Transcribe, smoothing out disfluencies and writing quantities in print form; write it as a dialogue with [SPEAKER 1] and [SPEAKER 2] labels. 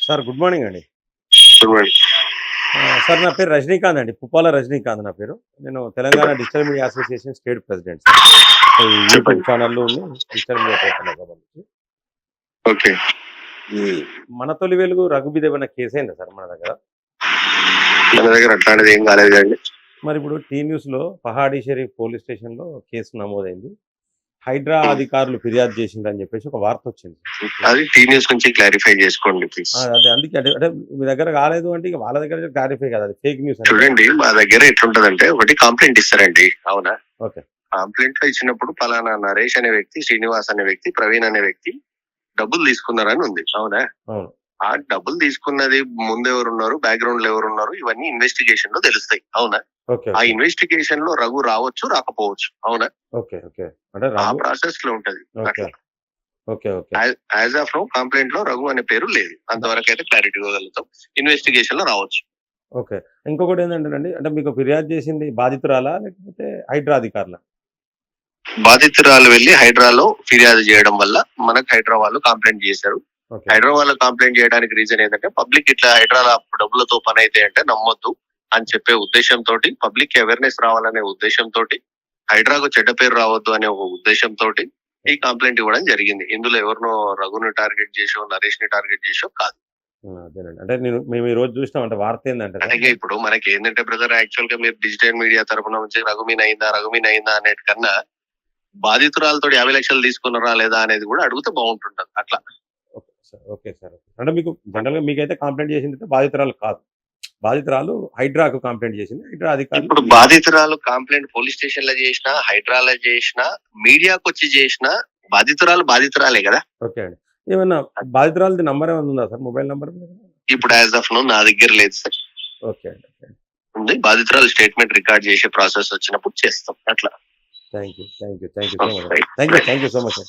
[SPEAKER 1] Sir good morning అండి.
[SPEAKER 2] చూడండి.
[SPEAKER 1] Sir నా పేరు రజనీకాంత్ అండి. పుప్పాల రజనీకాంత్ నా పేరు. నేను Telangana digital media association state president sir. ఈ యూట్యూబ్
[SPEAKER 2] చెప్పండి.
[SPEAKER 1] ఛానల్‌లో డిజిటల్ మీడియా పోర్టల్‌కి సంబంధించి.
[SPEAKER 2] ఓకే.
[SPEAKER 1] ఈ 'మన తొలి వెలుగు' రఘు మీద ఏమన్నా కేసయిందా సార్ మన దగ్గర?
[SPEAKER 2] మన దగ్గర అట్లాంటిది ఏం కాలేదు కదండి.
[SPEAKER 1] మరి ఇప్పుడు టీ న్యూస్‌లో పహాడీ షరీఫ్ పోలీస్ స్టేషన్‌లో కేసు నమోదైంది. హైడ్రా అధికారులు ఫిర్యాదు చేసిండ్రని చెప్పేసి ఒక వార్త వచ్చింది.
[SPEAKER 2] అది టీ న్యూస్ నుంచి క్లారిఫై చేసుకోండి ప్లీజ్.
[SPEAKER 1] అదే అందుకే అంటే మీ దగ్గర కాలేదు అంటే ఇక వాళ్ళ దగ్గర క్లారిఫై కాదు. అది ఫేక్ న్యూస్ అని.
[SPEAKER 2] చూడండి, మా దగ్గర ఎట్లుంటదంటే ఒకటి కంప్లైంట్ ఇస్తారండి. అవునా?
[SPEAKER 1] ఓకే.
[SPEAKER 2] కంప్లైంట్ లో ఇచ్చినప్పుడు పలానా నరేష్ అనే వ్యక్తి, శ్రీనివాస్ అనే వ్యక్తి, ప్రవీణ్ అనే వ్యక్తి డబ్బులు తీసుకున్నారని ఉంది. అవునా?
[SPEAKER 1] అవును.
[SPEAKER 2] ఆ డబ్బులు తీసుకున్నది ముందు ఎవరున్నారు, బ్యాక్గ్రౌండ్ లో ఎవరున్నారు, ఇవన్నీ ఇన్వెస్టిగేషన్ లో తెలుస్తాయి. అవునా?
[SPEAKER 1] ఓకే.
[SPEAKER 2] ఆ ఇన్వెస్టిగేషన్ లో రఘు రావచ్చు, రాకపోవచ్చు. అవునా?
[SPEAKER 1] ఓకే. ఓకే. అంటే
[SPEAKER 2] ఆ
[SPEAKER 1] రఘు.
[SPEAKER 2] ప్రాసెస్ లో ఉంటది.
[SPEAKER 1] Okay. Okay. Okay.
[SPEAKER 2] As of no complaint లో రఘు అనే పేరు లేదు. అంతవరకు అయితే క్లారిటీ ఇవ్వగలుగుతాం. ఇన్వెస్టిగేషన్ లో రావచ్చు.
[SPEAKER 1] ఓకే. ఇంకొకటి ఏందంటేనండి, అంటే మీకు ఫిర్యాదు చేసింది బాధితురాలా? లేకపోతే హైడ్రా అధికారులా?
[SPEAKER 2] బాధితురాలు వెళ్లి హైడ్రాలో ఫిర్యాదు చేయడం వల్ల మనకు హైడ్రా వాళ్ళు కంప్లైంట్ చేశారు.
[SPEAKER 1] ఓకే.
[SPEAKER 2] హైడ్రా వాళ్ళు కంప్లైంట్ చేయడానికి రీజన్ ఏంటంటే పబ్లిక్ ఇట్లా హైడ్రాల డబ్బులతో పని అయితే అంటే నమ్మొద్దు అని చెప్పే ఉద్దేశంతో, పబ్లిక్ అవేర్నెస్ రావాలనే ఉద్దేశంతో, హైడ్రాకు చెడ్డ పేరు రావద్దు అనే ఒక ఉద్దేశంతో ఈ కంప్లైంట్ ఇవ్వడం జరిగింది. ఇందులో ఎవరినో రఘుని టార్గెట్ చేసో, నరేష్ ని టార్గెట్ చేసో కాదు.
[SPEAKER 1] అదేనండి. అంటే మేము ఈ రోజు చూసినాం. అంటే వార్త ఏందంటే సార్,
[SPEAKER 2] అంటే ఇప్పుడు మనకి ఏంటంటే బ్రదర్, యాక్చువల్ గా మీరు డిజిటల్ మీడియా తరపున నుంచి రఘుమీన్ అయిందా అనేది కన్నా బాధితురాలతో 50 లక్షలు తీసుకున్నారా లేదా అనేది కూడా అడిగితే బాగుంటుంటది. అట్లా.
[SPEAKER 1] Okay sir. Okay sir. అంటే మీకు జనరల్‌గా మీకైతే కంప్లెయింట్ చేసిందైతే బాధితురాలు కాదు. బాధితురాలు హైడ్రాకు కంప్లెయింట్ చేసింది. హైడ్రా అధికారులు.
[SPEAKER 2] ఇప్పుడు బాధితురాలు కంప్లైంట్ పోలీస్ స్టేషన్ లో చేసినా, హైడ్రాలో చేసినా, మీడియాకు వచ్చి చేసినా బాధితురాలే కదా.
[SPEAKER 1] ఓకే అండి. ఏమన్నా బాధితురాలది నంబర్ ఏమన్నా ఉందా సార్? Mobile number?
[SPEAKER 2] ఇప్పుడు యాజ్ ఆఫ్ నో నా దగ్గర లేదు సార్.
[SPEAKER 1] ఓకే అండి. ఓకే.
[SPEAKER 2] ఉంది. బాధితురాలు స్టేట్మెంట్ రికార్డ్ చేసే ప్రాసెస్ వచ్చినప్పుడు చేస్తాం. అట్లా.
[SPEAKER 1] Thank you so much. Thank you so much.